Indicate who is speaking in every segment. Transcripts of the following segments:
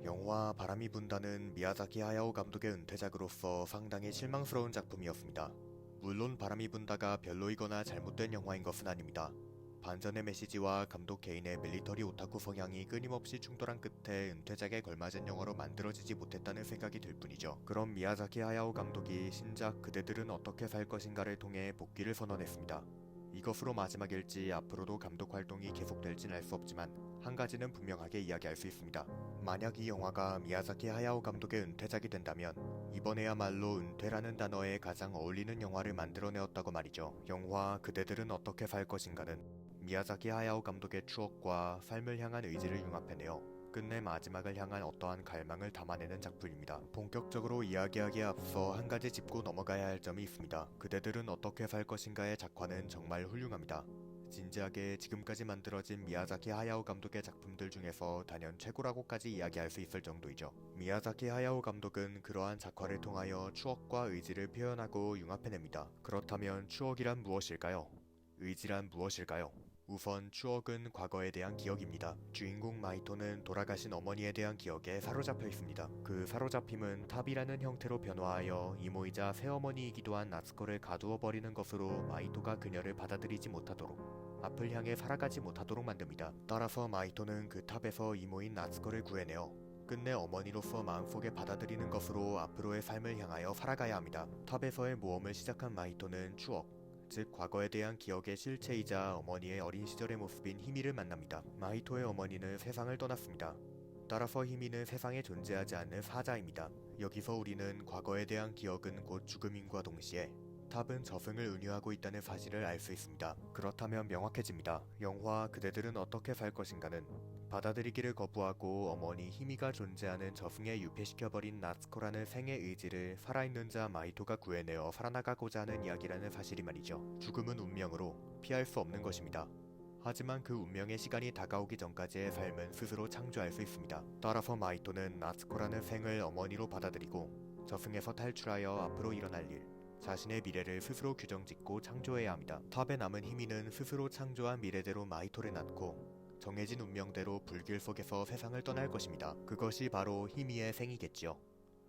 Speaker 1: 영화 바람이 분다는 미야자키 하야오 감독의 은퇴작으로서 상당히 실망스러운 작품이었습니다. 물론 바람이 분다가 별로이거나 잘못된 영화인 것은 아닙니다. 반전의 메시지와 감독 개인의 밀리터리 오타쿠 성향이 끊임없이 충돌한 끝에 은퇴작에 걸맞은 영화로 만들어지지 못했다는 생각이 들 뿐이죠. 그럼 미야자키 하야오 감독이 신작 그대들은 어떻게 살 것인가를 통해 복귀를 선언했습니다. 이것으로 마지막일지 앞으로도 감독 활동이 계속될진 알 수 없지만 한 가지는 분명하게 이야기할 수 있습니다. 만약 이 영화가 미야자키 하야오 감독의 은퇴작이 된다면 이번에야말로 은퇴라는 단어에 가장 어울리는 영화를 만들어내었다고 말이죠. 영화 그대들은 어떻게 살 것인가는 미야자키 하야오 감독의 추억과 삶을 향한 의지를 융합해내어 끝내 마지막을 향한 어떠한 갈망을 담아내는 작품입니다. 본격적으로 이야기하기에 앞서 한 가지 짚고 넘어가야 할 점이 있습니다. 그대들은 어떻게 살 것인가의 작화는 정말 훌륭합니다. 진지하게 지금까지 만들어진 미야자키 하야오 감독의 작품들 중에서 단연 최고라고까지 이야기할 수 있을 정도이죠. 미야자키 하야오 감독은 그러한 작화를 통하여 추억과 의지를 표현하고 융합해냅니다. 그렇다면 추억이란 무엇일까요? 의지란 무엇일까요? 우선 추억은 과거에 대한 기억입니다. 주인공 마이토는 돌아가신 어머니에 대한 기억에 사로잡혀 있습니다. 그 사로잡힘은 탑이라는 형태로 변화하여 이모이자 새어머니이기도 한 나츠코를 가두어 버리는 것으로 마이토가 그녀를 받아들이지 못하도록, 앞을 향해 살아가지 못하도록 만듭니다. 따라서 마이토는 그 탑에서 이모인 나츠코를 구해내어 끝내 어머니로서 마음속에 받아들이는 것으로 앞으로의 삶을 향하여 살아가야 합니다. 탑에서의 모험을 시작한 마이토는 추억, 즉 과거에 대한 기억의 실체이자 어머니의 어린 시절의 모습인 히미를 만납니다. 마이토의 어머니는 세상을 떠났습니다. 따라서 히미는 세상에 존재하지 않는 사자입니다. 여기서 우리는 과거에 대한 기억은 곧 죽음임과 동시에 탑은 저승을 은유하고 있다는 사실을 알 수 있습니다. 그렇다면 명확해집니다. 영화 그대들은 어떻게 살 것인가는 받아들이기를 거부하고 어머니 히미가 존재하는 저승에 유폐시켜버린 나츠코라는 생의 의지를 살아있는 자 마이토가 구해내어 살아나가고자 하는 이야기라는 사실이 말이죠. 죽음은 운명으로 피할 수 없는 것입니다. 하지만 그 운명의 시간이 다가오기 전까지의 삶은 스스로 창조할 수 있습니다. 따라서 마이토는 나츠코라는 생을 어머니로 받아들이고 저승에서 탈출하여 앞으로 일어날 일, 자신의 미래를 스스로 규정짓고 창조해야 합니다. 탑에 남은 히미는 스스로 창조한 미래대로 마이토를 낳고 정해진 운명대로 불길 속에서 세상을 떠날 것입니다. 그것이 바로 히미의 생이겠지요.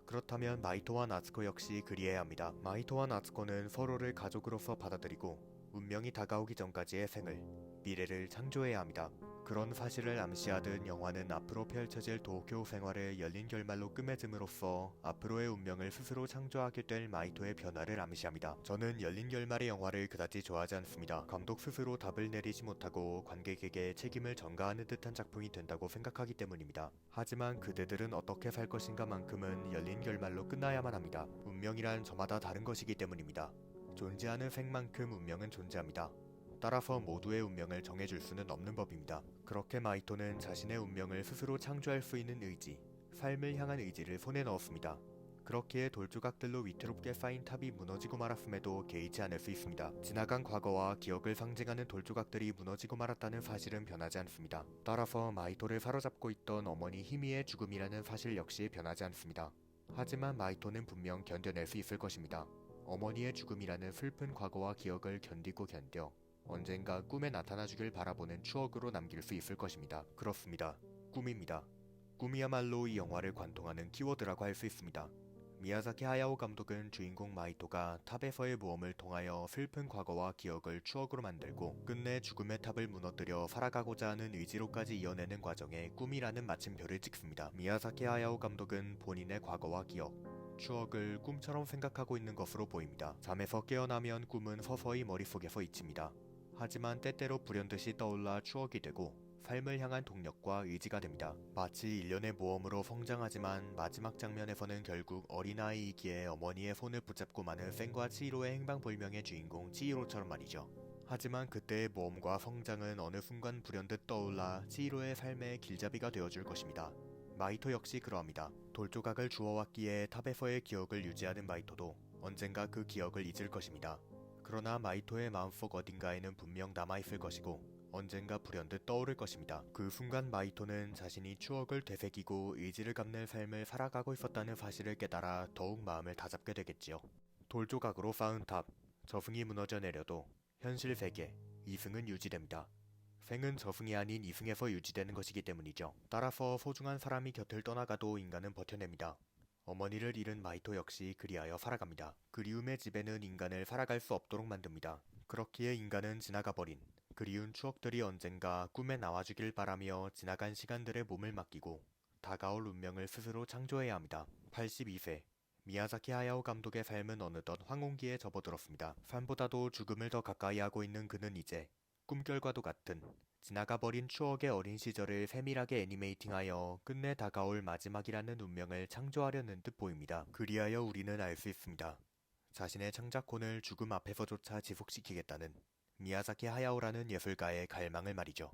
Speaker 1: 그렇다면 마이토와 나츠코 역시 그리해야 합니다. 마이토와 나츠코는 서로를 가족으로서 받아들이고 운명이 다가오기 전까지의 생을, 미래를 창조해야 합니다. 그런 사실을 암시하듯 영화는 앞으로 펼쳐질 도쿄 생활을 열린 결말로 끝맺음으로써 앞으로의 운명을 스스로 창조하게 될 마이토의 변화를 암시합니다. 저는 열린 결말의 영화를 그다지 좋아하지 않습니다. 감독 스스로 답을 내리지 못하고 관객에게 책임을 전가하는 듯한 작품이 된다고 생각하기 때문입니다. 하지만 그대들은 어떻게 살 것인가 만큼은 열린 결말로 끝나야만 합니다. 운명이란 저마다 다른 것이기 때문입니다. 존재하는 생만큼 운명은 존재합니다. 따라서 모두의 운명을 정해줄 수는 없는 법입니다. 그렇게 마이토는 자신의 운명을 스스로 창조할 수 있는 의지, 삶을 향한 의지를 손에 넣었습니다. 그렇기에 돌조각들로 위태롭게 쌓인 탑이 무너지고 말았음에도 개의치 않을 수 있습니다. 지나간 과거와 기억을 상징하는 돌조각들이 무너지고 말았다는 사실은 변하지 않습니다. 따라서 마이토를 사로잡고 있던 어머니 히미의 죽음이라는 사실 역시 변하지 않습니다. 하지만 마이토는 분명 견뎌낼 수 있을 것입니다. 어머니의 죽음이라는 슬픈 과거와 기억을 견디고 견뎌 언젠가 꿈에 나타나주길 바라보는 추억으로 남길 수 있을 것입니다. 그렇습니다. 꿈입니다. 꿈이야말로 이 영화를 관통하는 키워드라고 할 수 있습니다. 미야자키 하야오 감독은 주인공 마이토가 탑에서의 모험을 통하여 슬픈 과거와 기억을 추억으로 만들고 끝내 죽음의 탑을 무너뜨려 살아가고자 하는 의지로까지 이어내는 과정에 꿈이라는 마침표를 찍습니다. 미야자키 하야오 감독은 본인의 과거와 기억, 추억을 꿈처럼 생각하고 있는 것으로 보입니다. 잠에서 깨어나면 꿈은 서서히 머릿속에서 잊힙니다. 하지만 때때로 불현듯이 떠올라 추억이 되고 삶을 향한 동력과 의지가 됩니다. 마치 일련의 모험으로 성장하지만 마지막 장면에서는 결국 어린아이이기에 어머니의 손을 붙잡고 마는 센과 치히로의 행방불명의 주인공 치히로처럼 말이죠. 하지만 그때의 모험과 성장은 어느 순간 불현듯 떠올라 치히로의 삶의 길잡이가 되어줄 것입니다. 마이토 역시 그러합니다. 돌조각을 주워왔기에 탑에서의 기억을 유지하는 마이토도 언젠가 그 기억을 잊을 것입니다. 그러나 마이토의 마음속 어딘가에는 분명 남아있을 것이고 언젠가 불현듯 떠오를 것입니다. 그 순간 마이토는 자신이 추억을 되새기고 의지를 갚는 삶을 살아가고 있었다는 사실을 깨달아 더욱 마음을 다잡게 되겠지요. 돌조각으로 쌓은 탑, 저승이 무너져 내려도 현실 세계, 이승은 유지됩니다. 생은 저승이 아닌 이승에서 유지되는 것이기 때문이죠. 따라서 소중한 사람이 곁을 떠나가도 인간은 버텨냅니다. 어머니를 잃은 마이토 역시 그리하여 살아갑니다. 그리움의 지배는 인간을 살아갈 수 없도록 만듭니다. 그렇기에 인간은 지나가버린 그리운 추억들이 언젠가 꿈에 나와주길 바라며 지나간 시간들의 몸을 맡기고 다가올 운명을 스스로 창조해야 합니다. 82세 미야자키 하야오 감독의 삶은 어느덧 황혼기에 접어들었습니다. 삶보다도 죽음을 더 가까이 하고 있는 그는 이제 꿈결과도 같은 지나가버린 추억의 어린 시절을 세밀하게 애니메이팅하여 끝내 다가올 마지막이라는 운명을 창조하려는 듯 보입니다. 그리하여 우리는 알 수 있습니다. 자신의 창작혼을 죽음 앞에서조차 지속시키겠다는 미야자키 하야오라는 예술가의 갈망을 말이죠.